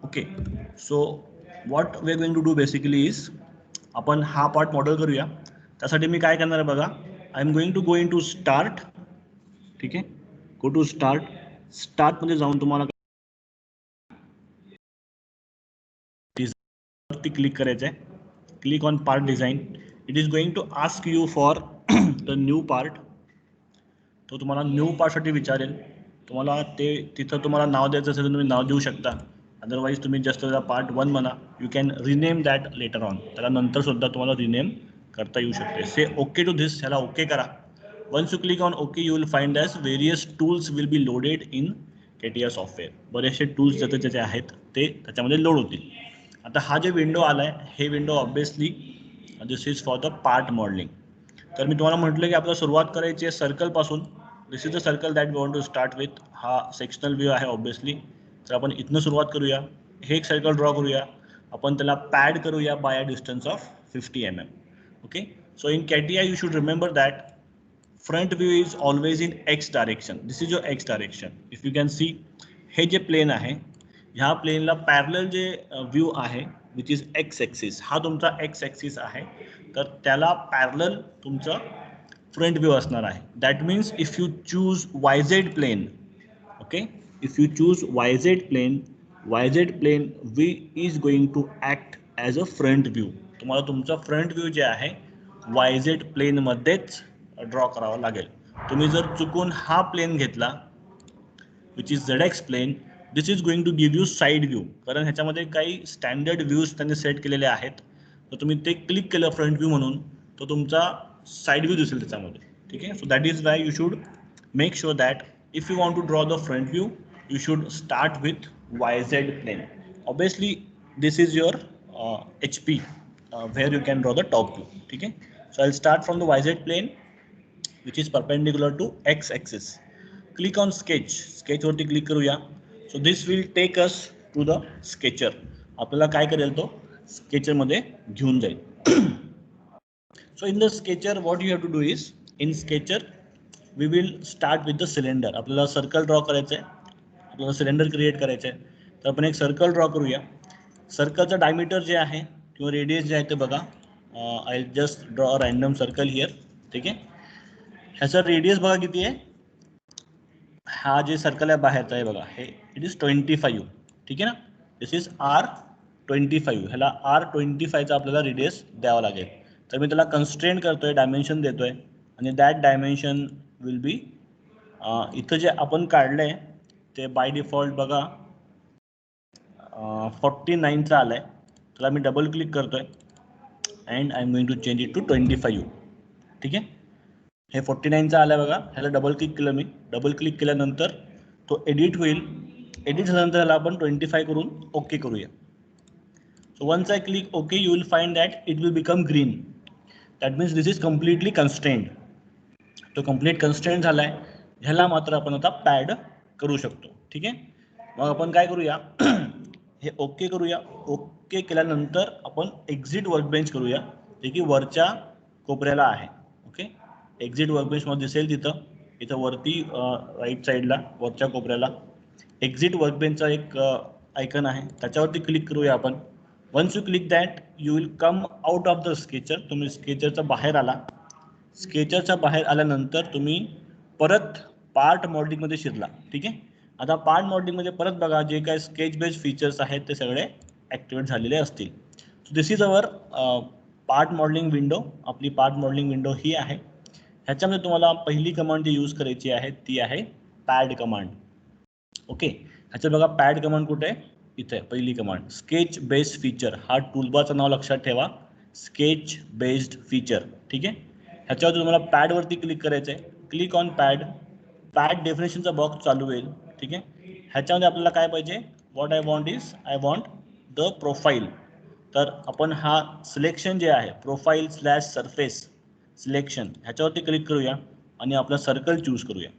Okay. So what we are going to do basically is, आपण हा part model करूया. त्यासाठी मी काय करणार आहे बघा, I am going to go into start. ठीक आहे, गो टू स्टार्ट. स्टार्टमध्ये जाऊन तुम्हाला वरती क्लिक करायचं आहे. Click on part design. It is going to ask you for the new part. तो तुम्हाला न्यू पार्टसाठी विचारेल. तुम्हाला ते तिथं तुम्हाला नाव द्यायचं असेल तर तुम्ही नाव देऊ शकता. अदरवाईज तुम्ही जस्ट त्याला पार्ट 1 म्हणा. You can rename that later on. त्याला नंतर सुद्धा तुम्हाला रिनेम करता येऊ शकते. Say okay to this. ह्याला ओके करा. Once you click on okay you will find that various tools will be loaded in केटीआर सॉफ्टवेअर. बरेचसे टूल्स ज्याचे आहेत ते त्याच्यामध्ये लोड होतील. आता हा जे विंडो आला आहे, हे window obviously this is for the part modelling. तर मी तुम्हाला म्हटलं की आपल्याला सुरुवात करायची आहे सर्कलपासून. This is the circle that we want to start with. हा सेक्शनल व्ह्यू आहे ऑब्वियसली. तर आपण इथनं सुरुवात करूया. हे एक सर्कल ड्रॉ करूया. आपण त्याला पॅड करूया by a distance of 50 mm. Okay. So in CATIA you should remember that front view is always in X direction. This is your X direction. If you can see, हे जे plain आहे, ह्या प्लेनला parallel जे view आहे which is x axis, हा तुमचा x axis आहे. तर त्याला पॅरलल तुमचं फ्रंट व्यू असणार आहे. That means if you choose YZ plane, okay, if you choose YZ plane we is going to act as a front view. तुम्हाला तुमचा फ्रंट व्यू जे आहे YZ प्लेनमध्येच ड्रॉ करावा लागेल. तुम्ही जर चुकून हा प्लेन घेतला which is ZX plane, this is going to give you side view. कारण ह्याच्यामध्ये काही स्टँडर्ड व्ह्यूज त्यांनी सेट केलेले आहेत. तर तुम्ही ते क्लिक केलं फ्रंट व्ह्यू म्हणून, तो तुमचा साईड व्ह्यू दिसेल त्याच्यामध्ये. ठीक आहे. So that is why you should make sure that if you want to draw the front view you should start with YZ plane. Obviously this is your HP where you can draw the top view. ठीक आहे. So I'll start from the YZ plane which is perpendicular to X axis. Click on sketch. Sketch वरती click करूया. So this will take us to the sketcher. आपल्याला काय करेल तो sketcher मध्ये घेऊन जाईल. So in the sketcher what you have to do is, in sketcher we will start with the cylinder. आपल्याला सर्कल ड्रॉ करायचं आहे. आपल्याला सिलेंडर क्रिएट करायचं आहे. तर आपण एक सर्कल ड्रॉ करूया. सर्कलचं डायमीटर जे आहे किंवा रेडियस जे आहे ते बघा. I just draw a random circle here. ठीक आहे. ह्याचा रेडियस बघा किती आहे. हा जे सर्कल आहे बाहेरचा आहे बघा, हे इट इज 25. ठीक आहे ना. दिस इज R25. ह्याला R25चा आपल्याला रेडियस द्यावा लागेल. तर मी त्याला कन्स्ट्रेंट करतोय, डायमेन्शन देतोय आणि दॅट डायमेन्शन विल बी इथं जे आपण काढलंय ते बाय डिफॉल्ट बघा 49चा आलाय. त्याला मी डबल क्लिक करतोय and I am going to change it to 25. ठीक आहे. हे 49चा आलाय बघा. ह्याला डबल क्लिक केलं मी. डबल क्लिक केल्यानंतर तो एडिट होईल. एडिट झाल्यानंतर ह्याला आपण 25 करून ओके करूया. So once I click okay you will find that it will become green. That means this is completely constrained. तो कम्प्लीट कन्स्ट्रेंट झालाय. ह्याला मात्र आपण आता पॅड करू शकतो. ठीक आहे. मग आपण काय करूया, हे ओके करूया. ओके केल्यानंतर आपण एक्झिट वर्कबेंच करूया, जे की वरच्या कोपऱ्याला आहे. ओके. एक्झिट वर्कबेंच मध्ये दिसेल इथं वरती राईट साईडला वरच्या कोपऱ्याला एक्झिट वर्कबेंचचा एक आयकन आहे. त्याच्यावरती क्लिक करूया आपण. Once you click that you will come out of the sketcher. तुम्ही स्केचरच्या बाहेर आला. स्केचरच्या बाहेर आल्यानंतर तुम्ही परत पार्ट मॉडेलिंगमध्ये शिरला. ठीक आहे. आता पार्ट मॉडेलिंगमध्ये परत बघा जे काय स्केच बेस्ड फीचर्स आहेत ते सगळे ॲक्टिवेट झालेले असतील. So this is our part modelling window. आपली पार्ट मॉडेलिंग विंडो ही आहे. ह्याच्यामध्ये तुम्हाला पहिली कमांड जी यूज करायची आहे ती आहे पॅड कमांड. ओके. ह्याच्यात बघा पॅड कमांड कुठे आहे, इथे पहिली कमांड स्केच बेस्ड फीचर. हा टूलबारचं नाव लक्षात ठेवा, स्केच बेस्ड फीचर. ठीक आहे. ह्याच्यावर तुम्हाला पॅडवरती क्लिक करायचं आहे. Click on pad. पॅड डेफिनेशनचा बॉक्स चालू होईल. ठीक आहे. ह्याच्यामध्ये आपल्याला काय पाहिजे, what I want is I want the profile. तर आपण हा सिलेक्शन जे आहे प्रोफाईल / सरफेस सिलेक्शन ह्याच्यावरती क्लिक करूया आणि आपला सर्कल चूज करूया.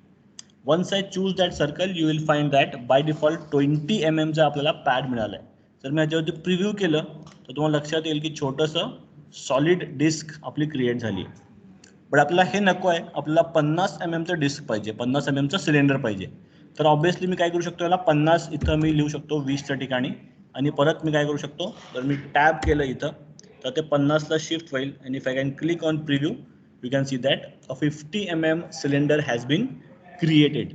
Once I choose that circle you will find that by default 20 mm आपल्याला पॅड मिळालं आहे. जर मी ह्याच्यावरती प्रिव्ह्यू केलं तर तुम्हाला लक्षात येईल की छोटंसं सॉलिड डिस्क आपली क्रिएट झाली आहे. बट आपल्याला हे नको आहे. आपल्याला 50 mm डिस्क पाहिजे, 50 mm सिलेंडर पाहिजे. तर ऑब्विसली मी काय करू शकतो, याला 50 इथं मी लिहू शकतो 20च्या ठिकाणी, आणि परत मी काय करू शकतो, तर मी टॅब केलं इथं तर ते 50ला शिफ्ट होईल. आणि if I can click on preview you can see that a 50 mm cylinder has been created.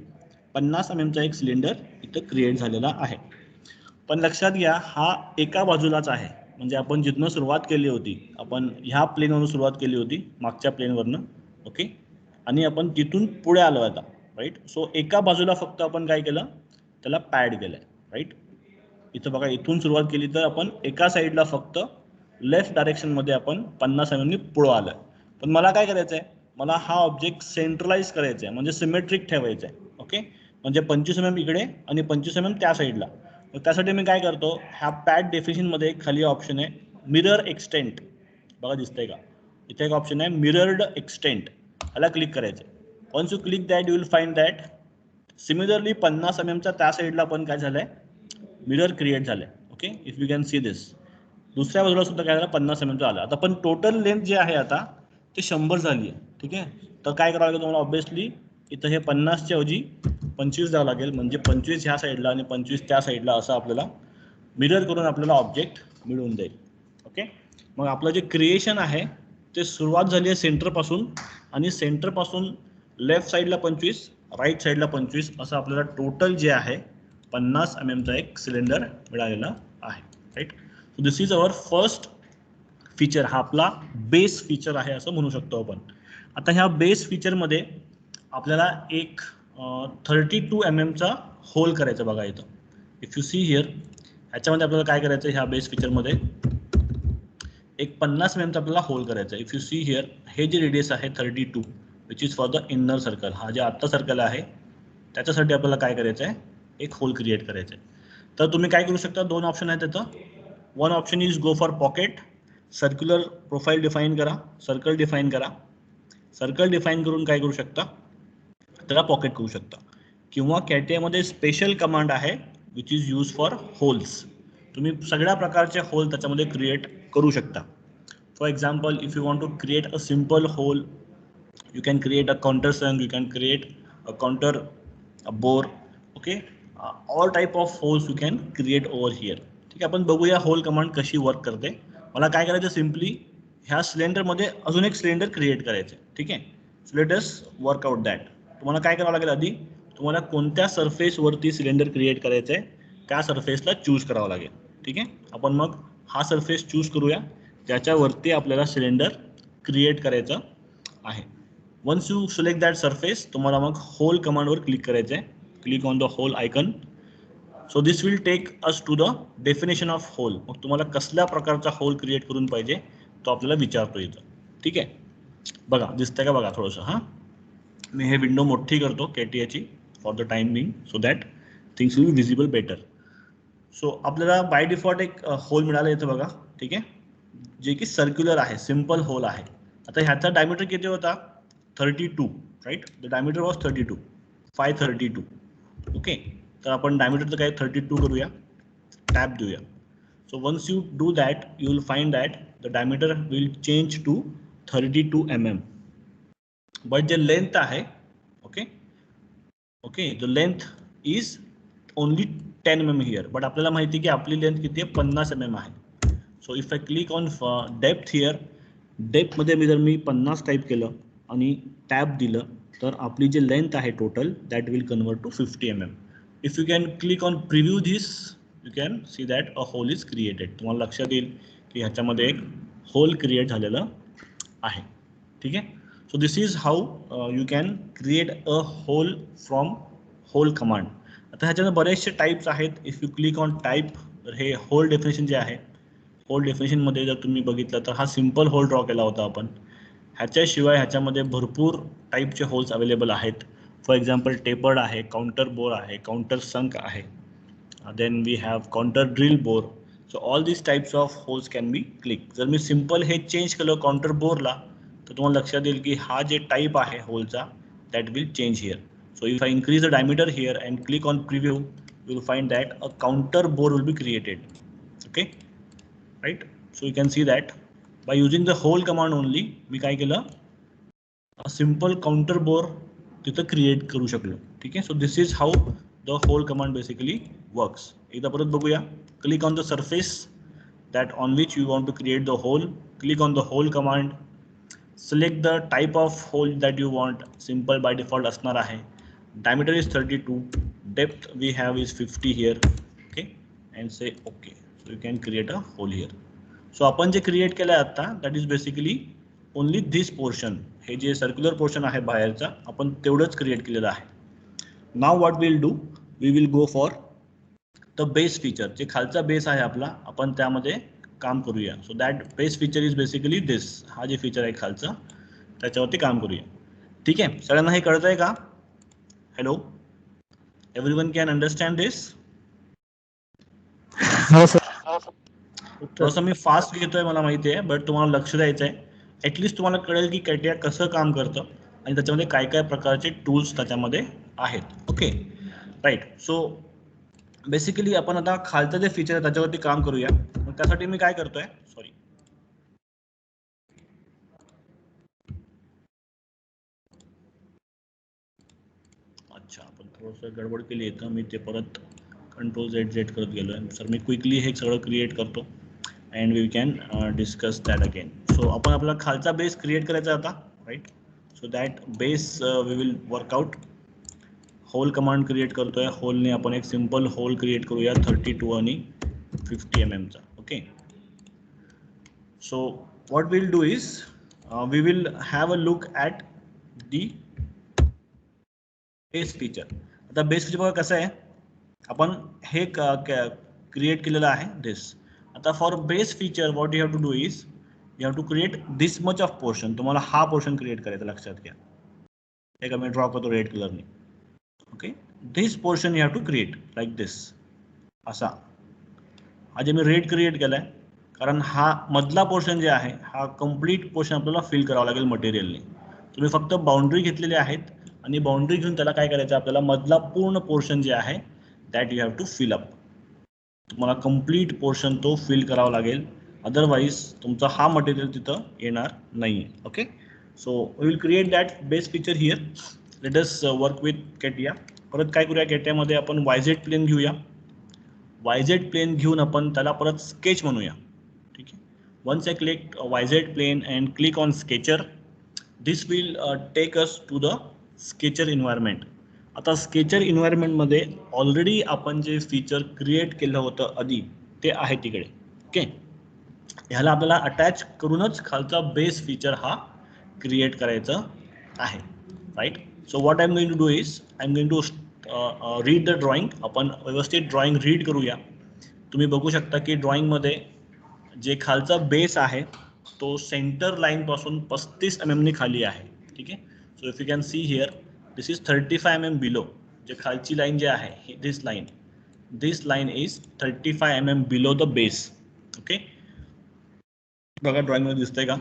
50 mm चा एक सिलेंडर इथं क्रिएट झालेला आहे. पण लक्षात घ्या, हा एका बाजूलाच आहे. म्हणजे आपण जिथनं सुरुवात केली होती, आपण ह्या प्लेनवरून सुरुवात केली होती, मागच्या प्लेनवरनं, ओके, आणि आपण तिथून पुढे आलो आता, राईट. सो एका बाजूला फक्त आपण काय केलं, त्याला पॅड केलंय, राईट. इथं बघा, इथून सुरुवात केली तर आपण एका साईडला फक्त लेफ्ट डायरेक्शनमध्ये आपण 50 mm पुढं आलोय. पण मला काय करायचं आहे, मला हा ऑब्जेक्ट सेंट्रलाइज करायचा आहे, म्हणजे सिमेट्रिक ठेवायचा आहे, ओके. म्हणजे 25 mm इकडे आणि 25 mm त्या साईडला. त्यासाठी मी काय करतो, ह्या पॅड डेफिनेशनमध्ये खाली ऑप्शन आहे मिरर एक्सटेंट, बघा दिसतंय का, इथे एक ऑप्शन आहे मिरर्ड एक्सटेंट, ह्याला क्लिक करायचं आहे. Once you click that you will find that similarly 50 mm चा त्या साईडला पण काय झालंय, मिरर क्रिएट झालंय, okay. If you can see this, दुसऱ्या बाजूला सुद्धा काय झालं, 50 mm आलं. आता पण टोटल लेंथ जे आहे आता ते 100 झाली आहे, ठीक आहे. तर काय करावं लागेल तुम्हाला, ऑब्विसली इथं हे 50च्या ऐवजी 25 द्यावं लागेल, म्हणजे 25 ह्या साईडला आणि 25 त्या साईडला असं आपल्याला मिरर करून आपल्याला ऑब्जेक्ट मिळून जाईल, ओके. मग आपलं जे क्रिएशन आहे ते सुरुवात झाली आहे सेंटरपासून, आणि सेंटरपासून लेफ्ट साईडला 25, राईट साईडला 25, असं आपल्याला टोटल जे आहे 50 mm चा एक सिलेंडर मिळालेला आहे, right. So this is our first feature, हा आपला बेस फीचर आहे असं म्हणू शकतो आपण. आता ह्या बेस फीचरमध्ये आपल्याला एक 32 mm चा होल करायचा, बघा इथं. इफ यू सी हिअर, ह्याच्यामध्ये आपल्याला काय करायचं, ह्या बेस फीचरमध्ये एक 50 mm चा आपल्याला होल करायचा. इफ यू सी हिअर, हे जे रेडियस आहे 32 which is for the inner circle, हा जे आत्ता सर्कल आहे त्याच्यासाठी आपल्याला काय करायचं आहे, एक होल क्रिएट करायचं आहे. तर तुम्ही काय करू शकता, दोन ऑप्शन आहेत त्याचं. One option is go for pocket, circular profile define करा, सर्कल डिफाईन करा. सर्कल डिफाईन करून काय करू शकता, त्याला पॉकेट करू शकता. किंवा कॅटियामध्ये स्पेशल कमांड आहे which is use for holes. तुम्ही सगळ्या प्रकारचे होल त्याच्यामध्ये क्रिएट करू शकता. For example, if you want to create a simple hole, you can create a counter sunk, you can create a counter a bore, okay. All type of holes you can create over here, ठीक आहे. आपण बघूया hole command कशी work करते. मला काय करायचं, simply ह्या सिलेंडरमध्ये अजून एक सिलेंडर क्रिएट करायचं, ठीक आहे. So let us work out that. तुम्हाला काय करावं लागेल, आधी तुम्हाला कोणत्या सरफेसवरती सिलेंडर क्रिएट करायचं आहे त्या सरफेसला चूज करावं लागेल, ठीक आहे. आपण मग हा सरफेस चूज करूया ज्याच्यावरती आपल्याला सिलेंडर क्रिएट करायचं आहे. Once you select that surface, तुम्हाला मग होल कमांडवर क्लिक करायचं आहे. Click on the hole icon. So this will take us to the definition of hole. मग तुम्हाला कसल्या प्रकारचा होल क्रिएट करून पाहिजे तो आपल्याला विचारतो इथं, ठीक आहे. बघा दिसतंय का, बघा थोडंसं. हां, मी हे विंडो मोठी करतो केटीआयची for the time being, so that things will be visible better. सो आपल्याला बाय डिफॉल्ट एक होल मिळालं इथं, बघा, ठीक आहे, जे की सर्क्युलर आहे, सिम्पल होल आहे. आता ह्याचा डायमीटर किती होता, 32, right. The diameter was 32, 532, okay. तर आपण डायमीटरचं काय 32 करूया, टॅप देऊया. So once you do that you will find that the diameter will change to 32 mm. But जे लेंथ आहे, okay okay, the length is only 10 mm here. But आपल्याला माहिती आहे की आपली लेंथ किती आहे, 50 mm आहे. So if I click on depth here, डेप्थमध्ये जर मी 50 टाईप केलं आणि टॅब दिलं तर आपली जी लेंथ आहे total that will convert to 50 mm. If you can click on preview this you can see that a hole is created. तुम्हाला लक्षात येईल की ह्याच्यामध्ये एक होल क्रिएट झालेलं आहे, ठीक आहे. So this is how you can create a hole from hole command. आता ह्याच्यानं बरेचसे टाईप्स आहेत. If you click on type, तर हे होल डेफिनेशन जे आहे, होल डेफिनेशनमध्ये जर तुम्ही बघितलं तर हा सिम्पल होल ड्रॉ केला होता आपण. ह्याच्याशिवाय ह्याच्यामध्ये भरपूर टाईपचे होल्स अवेलेबल आहेत. फॉर एक्झाम्पल टेपर्ड आहे, काउंटर बोर आहे, काउंटर संक आहे, then we have counter drill bore. So all this types of holes can be click. जर मी सिम्पल हे चेंज केलं काउंटर बोरला तर तुम्हाला लक्षात येईल की हा जे टाईप आहे होलचा that will change here. So if I increase the diameter here and click on preview you will find that a counter bore will be created, okay, right. So you can see that by using the whole command only मी काय केलं, a simple counter bore तिथं create करू शकलो. ठीक आहे. So this is how the hole command basically works. एकदा परत बघूया. Click on the surface that on which you want to create the hole. Click on the hole command. Select the type of hole that you want. Simple by default असणार आहे. Diameter is 32. Depth we have is 50 here. Okay, and say okay. So you can create a hole here. So आपण जे create केलं आहे आता, that is basically only this portion. हे जे circular portion आहे बाहेरचा, आपण तेवढंच क्रिएट केलेलं आहे. Now what we'll do, we will go for the base feature. जे खालचा बेस आहे आपला, आपण त्यामध्ये काम करूया. So that base feature is basically this. हा जे फीचर आहे खालचा, त्याच्यावरती काम करूया. ठीक आहे. सगळ्यांना हे कळतंय का? हॅलो, एव्हरीवन कॅन अंडरस्टँड दिस? थोडंसं मी फास्ट घेतोय मला माहिती आहे, बट तुम्हाला लक्ष द्यायचं आहे. ॲटलिस्ट तुम्हाला कळेल की कॅटिया कसं काम करतं आणि त्याच्यामध्ये काय काय प्रकारचे टूल्स त्याच्यामध्ये आहेत. Okay, right. सो बेसिकली आपण आता खालचं जे फीचर आहे त्याच्यावरती काम करूया. मग त्यासाठी मी काय करतोय, सॉरी, अच्छा, आपण थोडंसं गडबड केली आहे, तर मी ते परत Ctrl+Z करत गेलोय. सर मी क्विकली हे सगळं क्रिएट करतो and we can discuss that again. So आपण आपला खालचा बेस क्रिएट करायचा आता, right. So that base we will work out. Hole command create करतोय. होलने आपण एक सिंपल होल क्रिएट करूया 32 आणि 50 mm चा. Okay. So what will do is we will have a look at the base feature. आता बेस फीचर बघा कसं आहे, आपण हे क्रिएट केलेलं आहे दिस. आता for base feature what you have to do is you have to create this much of portion. तुम्हाला हा पोर्शन क्रिएट करायचा, लक्षात घ्या. हे का मी ड्रॉ करतो रेड कलरने. Okay, this portion you have to create like this. असा हा जे मी रेड क्रिएट केलाय, कारण हा मधला पोर्शन जे आहे, हा कम्प्लीट पोर्शन आपल्याला फिल करावा लागेल मटेरियलने. तुम्ही फक्त बाउंड्री घेतलेले आहेत आणि बाउंड्री घेऊन त्याला काय करायचं, आपल्याला मधला पूर्ण पोर्शन जे आहे that you have to fill up. तुम्हाला कम्प्लीट पोर्शन तो फिल करावा लागेल, अदरवाईज तुमचा हा मटेरियल तिथं येणार नाही. Okay. So we will create that base feature here. Let us work with CATIA. परत काय करूया, कॅटियामध्ये आपण YZ प्लेन घेऊया. YZ प्लेन घेऊन आपण त्याला परत स्केच म्हणूया. ठीक आहे. Once I click YZ plane and click on sketcher, this will take us to the sketcher environment. आता स्केचर इन्व्हायरमेंटमध्ये ऑलरेडी आपण जे फीचर क्रिएट केलं होतं आधी, ते आहे तिकडे. ओके. ह्याला आपल्याला अटॅच करूनच खालचा बेस फीचर हा क्रिएट करायचा आहे, right. So what I am going to do is I am going to read the drawing. आपण व्यवस्थित ड्रॉइंग रीड करूया. तुम्ही बघू शकता की ड्रॉइंगमध्ये जे खालचा बेस आहे तो सेंटर लाईनपासून 35 mm खाली आहे. ठीक आहे. So if you can see here, this is 35 mm below. जे खालची लाईन जे आहे, this line is 35 mm below the base. Okay. बघा ड्रॉइंगमध्ये दिसतंय का,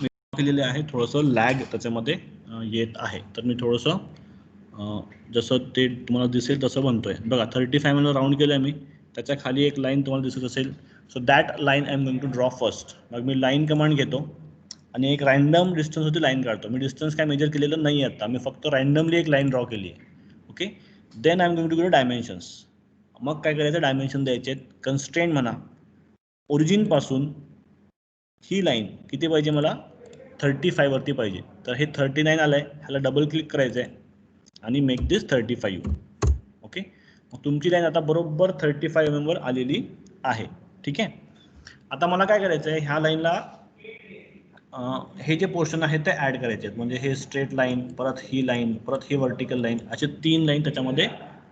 मी केलेले आहे. थोडंसं लॅग त्याच्यामध्ये येत आहे, तर मी थोडंसं जसं ते तुम्हाला दिसेल तसं बनतोय. बघा 35 mm राऊंड केलं आहे मी. त्याच्या खाली एक लाईन तुम्हाला दिसत असेल. So that line I am going to draw first. मग मी लाईन कमांड घेतो आणि एक रँडम डिस्टन्सवरती लाईन काढतो. मी डिस्टन्स काय मेजर केलेलं नाही आहे आता, मी फक्त रँडमली एक लाईन ड्रॉ केली आहे. Okay. Then I am going to give dimensions. मग काय करायचं, डायमेन्शन द्यायचे आहेत. कन्स्ट्रेंट म्हणा, ओरिजिनपासून ही लाईन किती पाहिजे मला, 35 वरती पाहिजे. तर हे 39 आलं आहे, ह्याला डबल क्लिक करायचं आहे आणि मेक दिस 35. ओके. मग तुमची लाईन आता बरोबर 35 mm वर आलेली आहे. ठीक आहे. आता मला काय करायचं आहे, ह्या लाईनला हे जे पोर्शन आहे ते ॲड करायचे आहेत. म्हणजे हे स्ट्रेट लाईन, परत ही लाईन, परत ही व्हर्टिकल लाईन, असे 3 लाईन त्याच्यामध्ये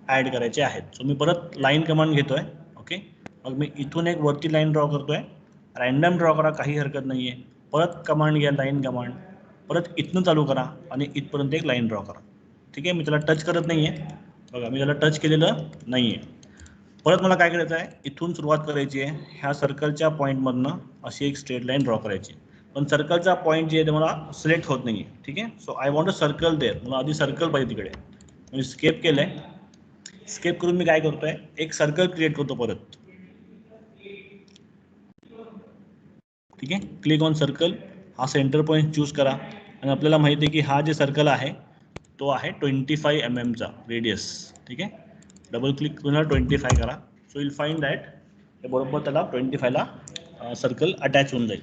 ॲड करायचे आहेत. सो मी परत लाईन कमांड घेतोय. ओके. मग मी इथून एक वरती लाईन ड्रॉ करतोय. रँडम ड्रॉ करा, काही हरकत नाही आहे. परत कमांड घ्या, लाईन कमांड, परत इथनं चालू करा आणि इथपर्यंत एक लाईन ड्रॉ करा. ठीक आहे. मी त्याला टच करत नाही आहे. बघा मी त्याला टच केलेलं नाही आहे. परत मला काय करायचं आहे, इथून सुरुवात करायची आहे. ह्या सर्कलच्या पॉईंटमधनं अशी एक स्ट्रेट लाईन ड्रॉ करायची. पण सर्कलचा पॉईंट जे आहे ते मला सिलेक्ट होत नाही आहे. ठीक आहे. So I want a circle there. मला आधी सर्कल पाहिजे तिकडे. मी स्केप केलं आहे. स्केप करून मी काय करतोय, एक सर्कल क्रिएट करतो परत. ठीक आहे. Click on circle. हा सेंटर पॉईंट चूज करा आणि आपल्याला माहिती आहे की हा जे सर्कल आहे तो आहे 25 mm चा रेडियस. ठीक आहे, डबल क्लिक करून 25 करा. सो विल फाइंड दॅट हे बरोबर त्याला 25 ला सर्कल अटॅच होऊन जाईल.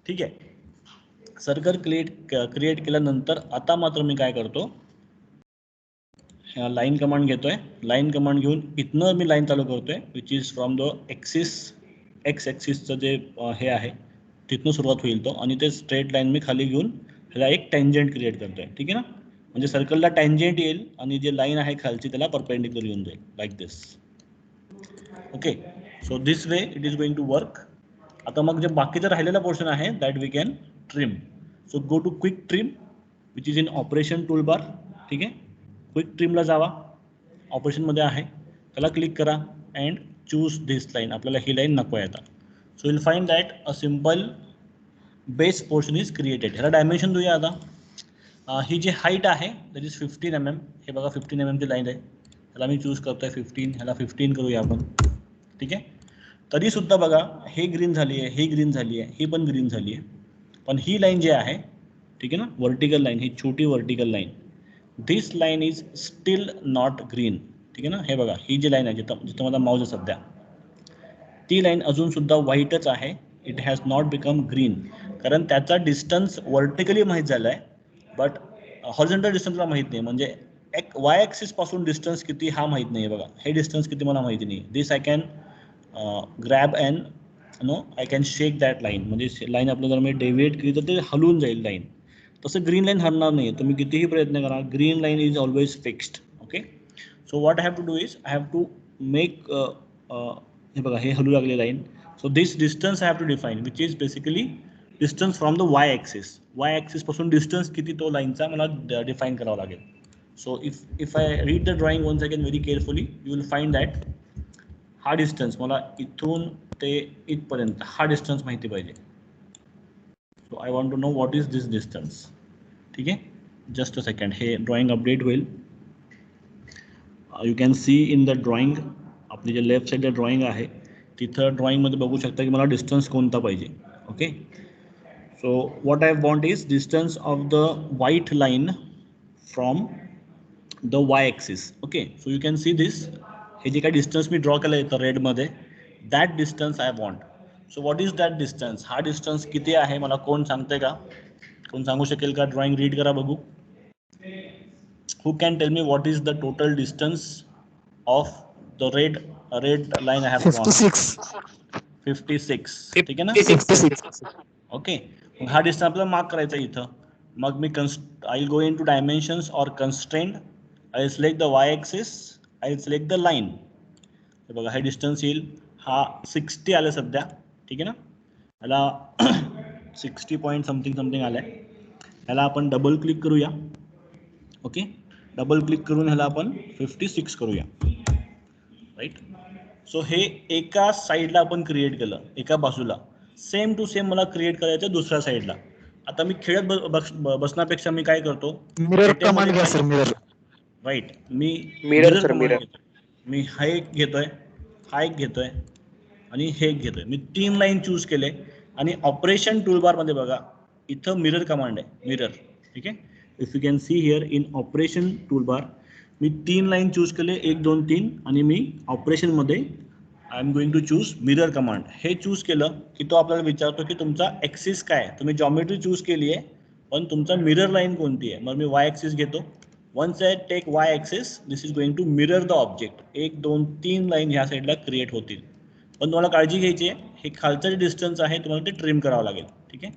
ठीक आहे, सर्कल क्रिएट केल्यानंतर आता मात्र मी काय करतो, लाईन कमांड घेतोय. लाईन कमांड घेऊन इथनं मी लाईन चालू करतोय which is from the axis, X ॲक्सिसचं जे हे आहे तिथनं सुरुवात होईल तो, आणि ते स्ट्रेट लाईन मी खाली घेऊन ह्याला एक टँजंट क्रिएट करतोय. ठीक आहे ना, म्हणजे सर्कलला टँजंट येईल आणि जे लाईन आहे खालची त्याला परपेंडिक्युलर येऊन जाईल like this. Okay, so this way it is going to work. आता मग जे बाकीचं राहिलेला पोर्शन आहे that we can trim. So go to quick trim which is in operation tool bar. ठीक आहे, क्विक ट्रिमला जावा, ऑपरेशनमध्ये आहे, त्याला क्लिक करा अँड चूज दिस लाईन. आपल्याला ही लाईन नको आहे आता. So will find that a simple base portion is created. ह्याला डायमेन्शन देऊया आता. ही जी हाईट आहे दॅट इज 15 mm. हे बघा 15 mm ची लाईन आहे, ह्याला मी चूज करतोय 15. ह्याला 15 करूया आपण. ठीक आहे, तरीसुद्धा बघा हे ग्रीन झाली आहे, ही ग्रीन झाली आहे, ही पण ग्रीन झाली आहे, पण ही लाईन जी आहे, ठीक आहे ना, वर्टिकल लाईन, ही छोटी vertical line, this line is still not green. ठीक आहे ना, हे बघा ही जी लाईन आहे जिथं माझा माऊस आहे सध्या, ती लाईन अजूनसुद्धा व्हाईटच आहे. It has not become green, कारण त्याचा डिस्टन्स वर्टिकली माहीत झाला आहे बट हॉरिझॉन्टल डिस्टन्सला माहीत नाही. म्हणजे एक वाय ॲक्सिस पासून डिस्टन्स किती हा माहीत नाही आहे. बघा हे डिस्टन्स किती मला माहिती नाही. This I can grab and I can shake that line. म्हणजे लाईन आपलं जर मी डेव्हिएट केली तर ते हलवून जाईल लाईन. तसं ग्रीन लाईन हलणार नाही आहे, तुम्ही कितीही प्रयत्न करा, green line is always fixed. Okay, so what I have to do is I have to make, हे बघा हे हलू लागले line. So this distance I have to define which is basically distance from the Y axis. Y ॲक्सिसपासून distance किती तो लाईनचा मला डिफाईन करावा लागेल. So if I read the drawing once again very carefully you will find that हा distance मला इथून ते इथपर्यंत हा डिस्टन्स माहिती पाहिजे. So I want to know what is this distance. ठीक आहे, जस्ट अ सेकंड, हे ड्रॉइंग अपडेट होईल. You can see in the drawing, आपली जे लेफ्ट साईडला ड्रॉइंग आहे तिथं ड्रॉइंगमध्ये बघू शकता की मला डिस्टन्स कोणता पाहिजे. Okay, so what I want is distance of the white line from the Y axis. Okay, so you can see this, हे जे काही डिस्टन्स मी ड्रॉ केलं येतं रेडमध्ये, that distance I want. So what is that distance, हा distance किती आहे मला कोण सांगते का, कोण सांगू शकेल का? ड्रॉइंग रीड करा बघू. Who can tell me what is the total distance of the red line I have drawn? 56. 56. ठीक आहे ना. 56. ओके, मग हा डिस्टन्स आपल्याला मार्क करायचा इथं. मग मी I go into dimensions or constraint, I select the Y axis, I select the line. हे बघा हे डिस्टन्स येईल, हा 60 आलं सध्या. ठीक आहे ना, ह्याला 60 पॉईंट समथिंग आलं आहे. ह्याला आपण डबल क्लिक करूया. ओके, डबल क्लिक करून ह्याला आपण 56 करूया. राईट, सो हे एका साईडला आपण क्रिएट केलं, एका बाजूला. सेम टू सेम मला क्रिएट करायचं दुसऱ्या साईडला. आता मी खेळत बसण्यापेक्षा मी काय करतो, मिरर कमांड घ्या सर, मिरर. राईट, मी mirror mirror sir, command mirror. घेतो. मी हा एक घेतोय, हा एक घेतोय आणि हे एक घेतोय. मी 3 लाईन चूज केले आणि ऑपरेशन टूलबारमध्ये बघा इथं मिरर कमांड आहे, मिरर. ठीक आहे, if you can see here in operation toolbar मी 3 लाईन चूज केले, 1 2 3, आणि मी ऑपरेशनमध्ये I am going to choose mirror command. हे चूज केलं की तो आपल्याला विचारतो की तुमचा ॲक्सिस काय आहे. तुम्ही जॉमेट्री चूज केली आहे पण तुमचा मिरर लाईन कोणती आहे. मग मी वाय ॲक्सिस घेतो. Once I take Y axis this is going to mirror the object. 1 2 3 line ह्या साईडला क्रिएट होतील. पण तुम्हाला काळजी घ्यायची आहे, हे खालचं जे डिस्टन्स आहे तुम्हाला ते ट्रिम करावं लागेल. ठीक आहे,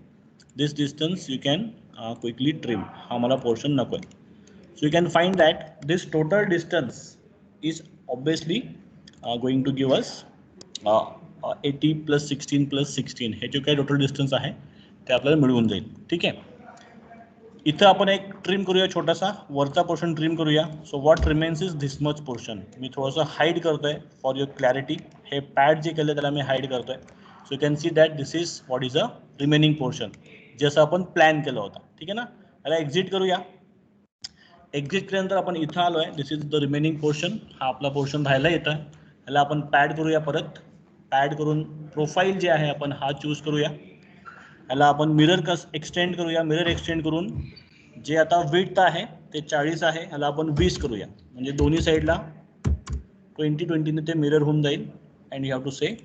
this distance you can quickly trim. हा मला पोर्शन नको आहे. So you can find that this total distance is obviously going to give us 80 + 16 + 16. हे जे काही टोटल डिस्टन्स आहे ते आपल्याला मिळून जाईल. ठीक आहे, इथं आपण एक ट्रिम करूया, छोटासा वरचा पोर्शन ट्रिम करूया. So what remains is this much portion. मी थोडंसं हाईड करतोय फॉर युअर क्लॅरिटी. हे पॅड जे केलं त्याला मी हाईड करतोय. So you can see that this is what is a remaining portion, जसं आपण प्लॅन केलं होतं. ठीक आहे ना, याला एक्झिट करूया. एक्झिट केल्यानंतर आपण इथं आलो आहे, this is the remaining portion. हा आपला पोर्शन राहायला येतं आहे. याला आपण पॅड करूया, परत पॅड करून प्रोफाईल जे आहे आपण हा चूज करूया. याला आपण मिरर एक्सटेंड करूया. मिरर एक्सटेंड करून जे आता विड्थ आहे ते 40 आहे, ह्याला आपण 20 करूया, म्हणजे दोन्ही साईडला 20-20 ते मिरर होऊन जाईल. And you have to say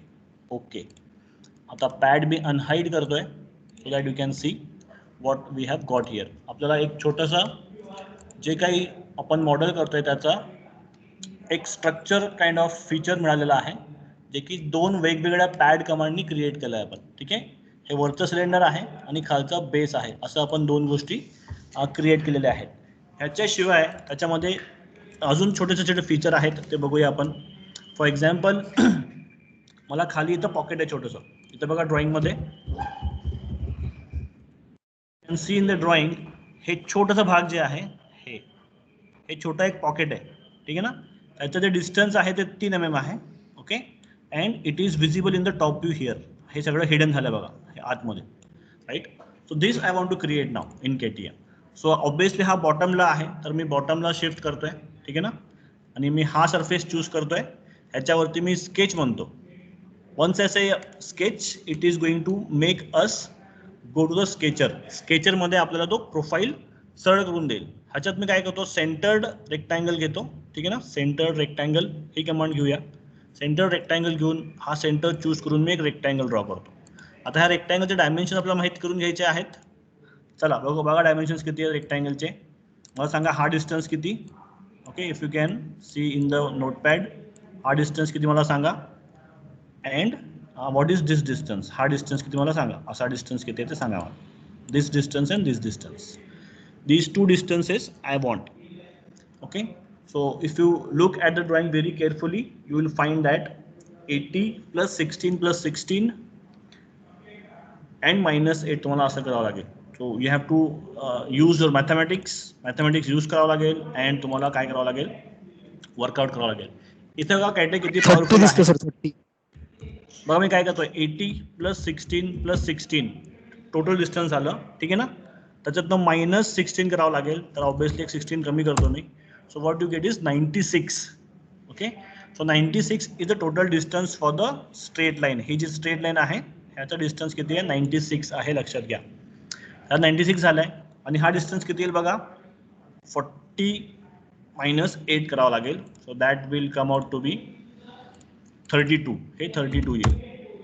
okay. आता पॅड मी अनहाईड करतोय so that you can see what we have got here. आपल्याला एक छोटंसं जे काही आपण मॉडेल करतोय त्याचा एक स्ट्रक्चर काइंड ऑफ फीचर मिळालेला आहे, जे की 2 वेगवेगळ्या पॅड कमांडनी क्रिएट केलं आहे आपण. ठीक आहे, हे वरचं सिलेंडर आहे आणि खालचा बेस आहे, असं आपण 2 गोष्टी क्रिएट केलेल्या आहेत. ह्याच्याशिवाय त्याच्यामध्ये अजून छोटे छोटे फीचर आहेत, ते बघूया आपण. फॉर एक्झाम्पल मला खाली इथं पॉकेट आहे छोटंसं, इथं बघा ड्रॉइंगमध्ये सी इन द ड्रॉइंग, हे छोटंसं भाग जे आहे हे छोटा एक पॉकेट आहे. ठीक आहे ना, त्याचं जे डिस्टन्स आहे ते 3 mm आहे. Okay, and it is visible in the top view here. हे सगळं हिडन झालं बघा हे आतमध्ये, right. So this I want to create नाव इन KTM. सो ऑब्विसली हा बॉटमला आहे, तर मी बॉटमला शिफ्ट करतोय. ठीक आहे ना, आणि मी हा सरफेस चूज करतोय, ह्याच्यावरती मी स्केच म्हणतो. Once I say sketch, it is going to make us go to the sketcher. स्केचरमध्ये आपल्याला तो प्रोफाईल सरळ करून देईल. ह्याच्यात मी काय करतो, सेंटर्ड रेक्टँगल घेतो. ठीक आहे ना, सेंटर्ड रेक्टँगल ही कमांड घेऊया. सेंटर्ड रेक्टँगल घेऊन हा सेंटर चूज करून मी एक रेक्टँगल ड्रॉ करतो. आता ह्या रेक्टँगलचे डायमेन्शन आपल्याला माहीत करून घ्यायचे आहेत. चला बघा डायमेन्शन्स किती आहेत रेक्टँगलचे. मला सांगा हा डिस्टन्स किती. Okay, if you can see in the notepad, हा डिस्टन्स किती मला सांगा. And what is this distance, हा डिस्टन्स किती मला सांगा. असा डिस्टन्स किती आहे ते सांगा मला. This distance and this distance, these 2 distances I want. Okay, so if you look at the drawing very carefully, you will find that 80 plus 16 plus 16 and minus 8 तुम्हाला असं करावं लागेल. So you have to use your mathematics use करावं लागेल, and तुम्हाला काय करावं लागेल, वर्कआउट करावं लागेल. इथे बघा कॅल्क्युलेटर किती 30 पॉवरफुल आहे. दिसतो सर 30. बघा मी काय करतोय, 80 प्लस 16 प्लस 16 टोटल डिस्टन्स आलं. ठीक आहे ना, त्याच्यातनं -16 करावं लागेल, तर ऑब्विसली एक 16 कमी करतो मी. So what you get is 96. Okay, so 96 is the total distance for the straight line. ही जी स्ट्रेट लाईन आहे ह्याचा डिस्टन्स किती आहे, 96 आहे, लक्षात घ्या. ह्या 96 झालाय, आणि हा डिस्टन्स किती येईल बघा, 40 मायनस 8 करावं लागेल. So that will come out to be 32. हे 32 येईल.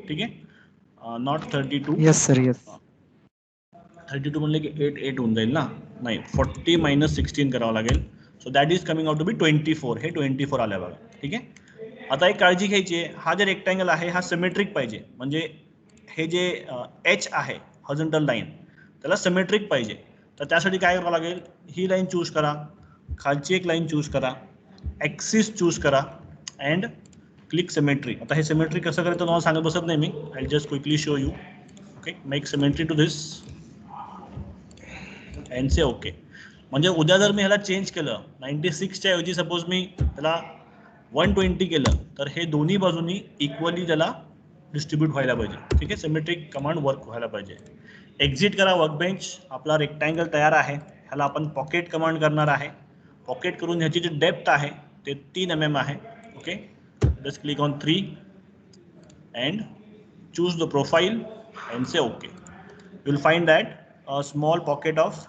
ठीक आहे, नॉट 32. Yes sir, yes. 32 म्हणले की 8 होऊन जाईल ना, नाही, 40 मायनस 16 करावं लागेल. So that is coming out to be 24. हे 24 आलं बघा. ठीक आहे, आता एक काळजी घ्यायची आहे, हा जे रेक्टँगल आहे हा सिमेट्रिक पाहिजे. म्हणजे हे जे एच आहे हॉरिझॉन्टल लाईन, त्याला सिमेट्रिक पाहिजे. तर त्यासाठी काय करावं लागेल, ही लाईन चूज करा, खालची एक लाईन चूज करा, ॲक्सिस चूज करा, अँड क्लिक सिमेट्री. आता हे सिमेट्री कसं करायचं तुम्हाला सांगत बसत नाही मी, I just quickly show you. Okay, make symmetry to this and say okay. म्हणजे उद्या जर मी ह्याला चेंज केलं, 96च्या ऐवजी सपोज मी त्याला 120 केलं, तर हे दोन्ही बाजूनी इक्वली त्याला डिस्ट्रीब्यूट व्हायला पाहिजे. ठीक आहे, सिमेट्रिक कमांड वर्क व्हायला पाहिजे. एक्झिट करा वर्कबेंच. आपला रेक्टँगल तयार आहे, ह्याला आपण पॉकेट कमांड करणार आहे. पॉकेट करून ह्याची जी डेप्थ आहे ते 3 mm आहे. Okay, just click on 3 and choose the profile and say OK. You will find that a small pocket of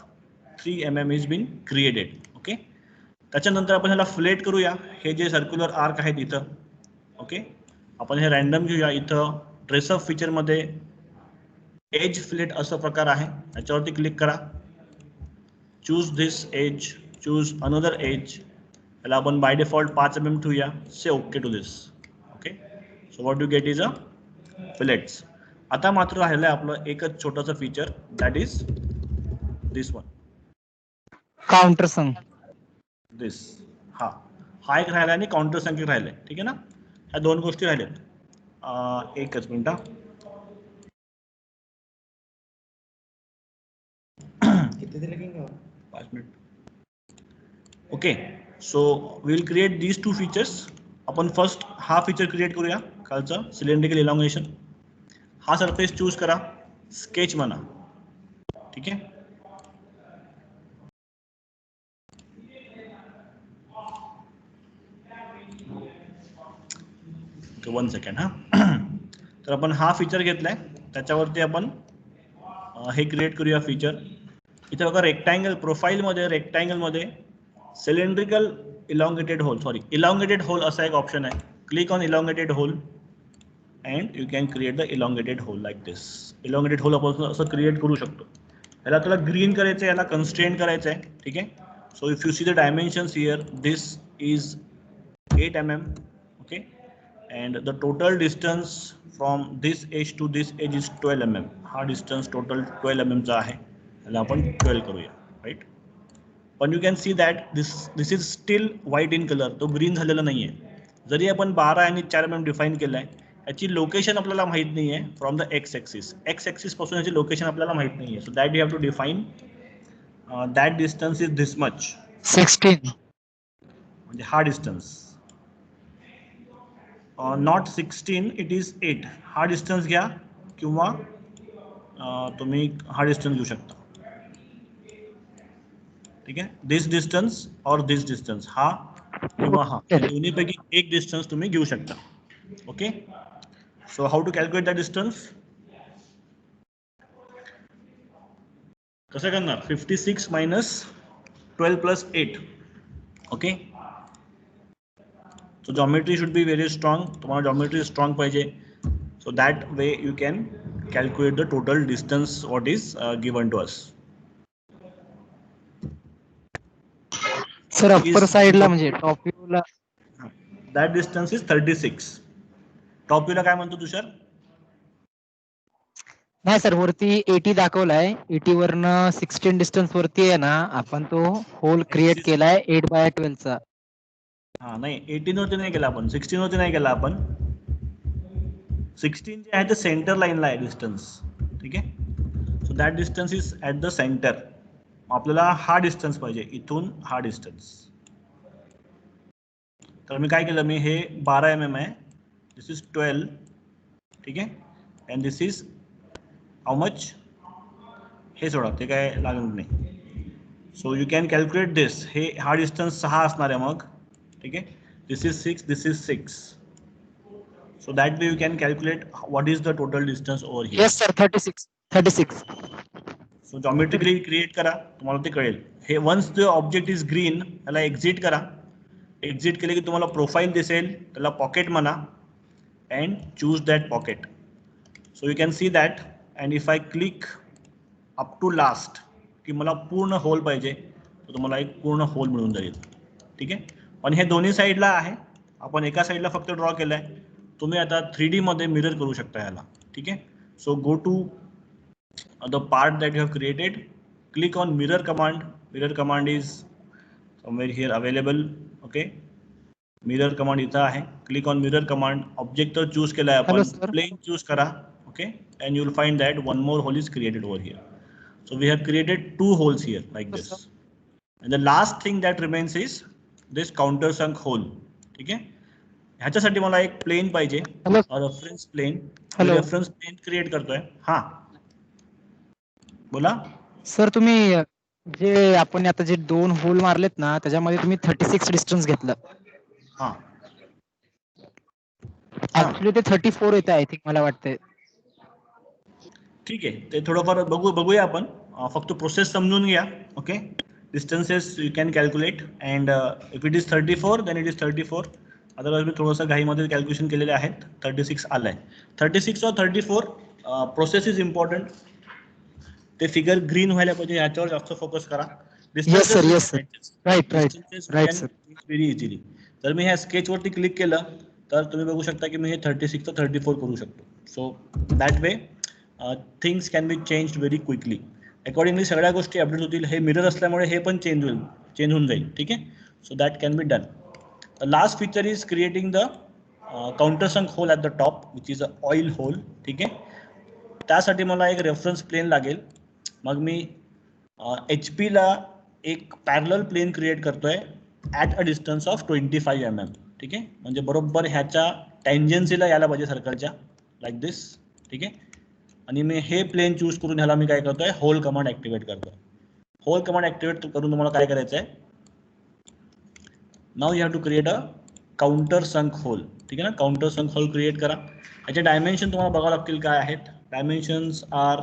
3 mm is been created. Okay, त्याच्यानंतर आपण ह्याला फ्लेट करूया. हे जे सर्क्युलर आर्क आहेत इथं, ओके, आपण हे रॅन्डम घेऊया. इथं ड्रेसअप फीचरमध्ये एज फ्लेट असं प्रकार आहे, याच्यावरती क्लिक करा. Choose this edge, choose another edge. याला आपण बाय डिफॉल्ट 5 mm ठेवूया. Say okay to this. Okay, so what you get is a fillets. आता मात्र राहिलं आहे आपलं एकच छोटंसं feature, that is this one, counter sum. This. हा एक राहिला आणि काउंटर संख्या राहिले. ठीक आहे ना, ह्या 2 गोष्टी राहिल्यात. एकच मिनिट. किती दिले की 5 minute. Okay, so will create these 2 features. आपण फर्स्ट हा फीचर क्रिएट करूया, खालचं सिलेंड्रिकल इलॉंगेशन. हा सरफेस चूज करा, स्केच म्हणा. ठीक आहे, ओके, 1 सेकंड. तर आपण हा फीचर घेतलाय, त्याच्यावरती आपण हे क्रिएट करूया फीचर. इथे बघा रेक्टँगल प्रोफाईल मध्ये रेक्टँगल मध्ये cylindrical elongated hole elongated hole असा एक ऑप्शन आहे. Click on elongated hole and you can create the elongated hole like this. Elongated hole आपण असं क्रिएट करू शकतो. याला तुला ग्रीन करायचं आहे, याला कन्स्ट्रेंट करायचं आहे. ठीक आहे. So if you see the dimensions here, this is 8 mm. Okay, and the total distance from this edge to this edge is 12 mm. हा distance total 12 mm चा आहे. याला आपण 12 करूया, right? पण you can see that this is still white in color. तो green झालेला नाहीये. जरी आपण 12 आणि 4 mm डिफाइन केलाय, याची लोकेशन आपल्याला माहित नाहीये from the X axis. X axis पासून याची लोकेशन आपल्याला माहित नाहीये. So that you have to define that distance is this much. 16. म्हणजे हा डिस्टन्स. Not 16, it is 8. हा डिस्टन्स घ्या किंवा तुम्ही हा डिस्टन्स घेऊ शकता. ठीक आहे. दिस डिस्टन्स और दिस डिस्टन्स, हा किंवा हा, या दोन्हीपैकी एक डिस्टन्स तुम्ही घेऊ शकता. Okay. So how to calculate the distance? कसं करणार? 56 minus 12 plus 8. Okay. So geometry should be very strong. तुम्हाला geometry strong पाहिजे. So that way you can calculate the total distance what is given to us. Sir upper साइडला म्हणजे top व्ह्यूला That distance is 36. Top व्ह्यूला काय म्हणतो तुषार? नाही sir, वरती 80 दाखवलाय. 80 वरनं 16 डिस्टन्स वरती आहे ना, आपण तो होल क्रिएट केलाय 8/12 चा. हा नाही, 18 वरती नाही केला आपण, 16 वरती नाही केला आपण. 16 जे आहे ते सेंटर लाईनला आहे डिस्टन्स. ठीक आहे. So that distance is at the centre. आपल्याला हा डिस्टन्स पाहिजे, इथून हा डिस्टन्स. तर मी काय केलं, मी हे 12 mm आहे, दिस इज 12. ठीक आहे. And this is how much, हे सोडा, ते काय लागणार नाही. So you can calculate this. हे हा डिस्टन्स 6 असणार आहे मग. ठीक आहे. This is 6, this is 6. So that way you can calculate what is the total distance over here. Yes sir, 36. So geometrically create करा, तुम्हाला ते कळेल. हे once the object is green, त्याला एक्झिट करा. एक्झिट केले की तुम्हाला प्रोफाईल दिसेल, त्याला पॉकेट म्हणा and choose that pocket. So you can see that, and if I click up to last, की मला पूर्ण होल पाहिजे, तर तुम्हाला एक पूर्ण होल मिळून जाईल. ठीक आहे. पण हे दोन्ही साईडला आहे, आपण एका साईडला फक्त ड्रॉ केलंय. तुम्ही आता 3D मध्ये मिरर करू शकता याला. ठीक आहे. So go to the part that you have created, click on mirror command. Mirror command is somewhere here available. Okay. Mirror command इथं आहे. Click on mirror command. Object तर चूज केलाय आपण, प्लेन चूज करा. Okay. And you will find that one more hole is created over here. So we have created 2 holes here like this. And the last thing that remains is this countersunk hole. ठीक आहे. ह्याच्यासाठी मला एक plane पाहिजे, reference plane. Reference plane create करतोय. हा बोला sir. तुम्ही जे आपण आता जे 2 होल मारलेत ना, त्याच्यामध्ये तुम्ही 36 डिस्टन्स घेतलं. हा ऍक्च्युली ते 34 येते आय थिंक, मला वाटतंय. ठीक आहे. ते थोडंफार बघूया आपण. फक्त प्रोसेस समजून घ्या. ओके. Distances you can calculate and if it is 34 then it is 34. Otherwise मी थोडंसं घाईमध्ये कॅल्क्युलेशन केलेले आहेत. 36 आलं आहे. 36 और 34 प्रोसेस इज इम्पॉर्टंट. ते फिगर ग्रीन व्हायला पाहिजे, याच्यावर जास्त फोकस करा. Distances very easily. जर मी ह्या स्केचवरती क्लिक केलं तर तुम्ही बघू शकता की मी हे 36 तर 34 करू शकतो. So that way things can be change very quickly. Accordingly सगळ्या गोष्टी अपडेट होतील. हे मिरर असल्यामुळे हे पण चेंज होऊन जाईल. ठीक आहे. So that can be done. The last feature is creating the countersunk hole at the top, which is a oil hole. ठीक आहे. त्यासाठी मला एक रेफरन्स प्लेन लागेल. मग मी HP ला एक पॅरलल प्लेन क्रिएट करतोय at a distance of 25 mm. ठीक आहे. म्हणजे बरोबर ह्याच्या टँजन्सीला यायला पाहिजे सर्कलच्या, लाईक दिस. ठीक आहे. आणि मी हे प्लेन चूज करून ह्याला मी काय करतोय, होल कमांड ऍक्टिव्हेट करतोय. होल कमांड ऍक्टिव्हेट करून तुम्हाला काय करायचं आहे, now you have to create a countersunk hole. ठीक आहे ना. काउंटर संक होल क्रिएट करा. याचे डायमेन्शन तुम्हाला बघावं लागतील काय आहेत. Dimensions are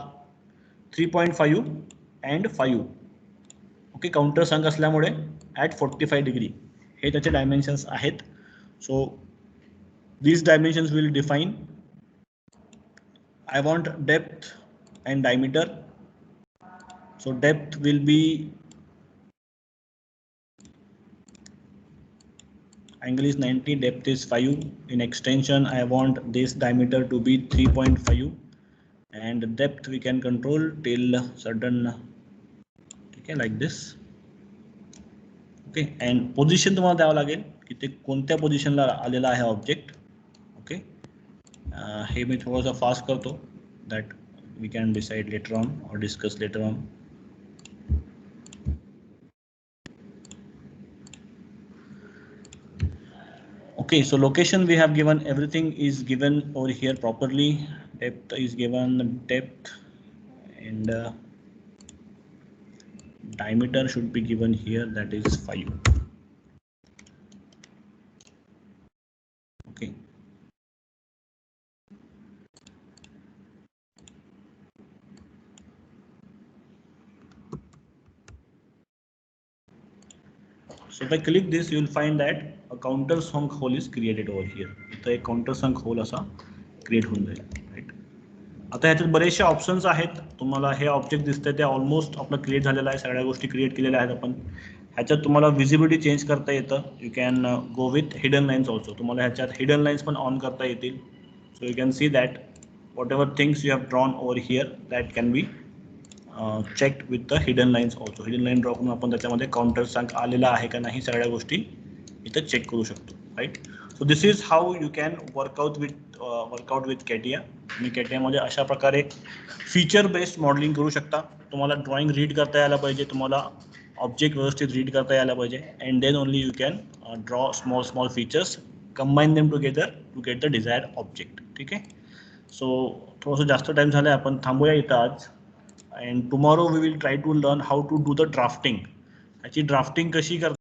3.5 and 5. Okay, countersunk असल्यामुळे ॲट 45 डिग्री हे त्याचे डायमेन्शन्स आहेत. So these dimensions will define. I want depth and diameter. So depth will be angle is 90, depth is 5. In extension, I want this diameter to be 3.5 and depth we can control till certain, okay, like this. Okay, and position तुम्हाला द्यावं लागेल की ते कोणत्या पोझिशनला आलेला आहे object. Okay, हे मी थोडंसं फास्ट करतो, that we can decide later on or discuss later on. Okay, so location we have given, everything is given over here properly. Depth is given, depth, and diameter should be given here, that is 5. Okay. So if I click this, you will find that a countersunk hole is created over here. इथं एक countersunk hole असा create होऊन जाईल, right? आता ह्याच्यात बरेचसे options आहेत. तुम्हाला हे ऑब्जेक्ट दिसतंय ते ऑलमोस्ट आपलं क्रिएट झालेलं आहे, सगळ्या गोष्टी क्रिएट केलेल्या आहेत आपण. ह्याच्यात तुम्हाला विजिबिलिटी चेंज करता येतं. You can go with hidden lines also. तुम्हाला ह्याच्यात हिडन लाईन्स पण ऑन करता येतील. So you can see that whatever things you have drawn over here that can be check with the hidden lines also. Hidden line draw करून आपण त्याच्यामध्ये counter संक आलेला आहे का नाही सगळ्या गोष्टी इथं चेक करू शकतो, right. So this is how you can work out with CATIA. तुम्ही कॅटियामध्ये अशा प्रकारे फीचर बेस्ड मॉडेलिंग करू शकता. तुम्हाला ड्रॉइंग रीड करता यायला पाहिजे, तुम्हाला ऑब्जेक्ट व्यवस्थित रीड करता यायला पाहिजे, and then only you can draw small features, combine them together to get the desired object. ठीक आहे. सो थोडंसं जास्त टाइम झाला आहे, आपण थांबूया इथं आज. And tomorrow we will try to learn how to do the drafting. ह्याची ड्राफ्टिंग कशी करता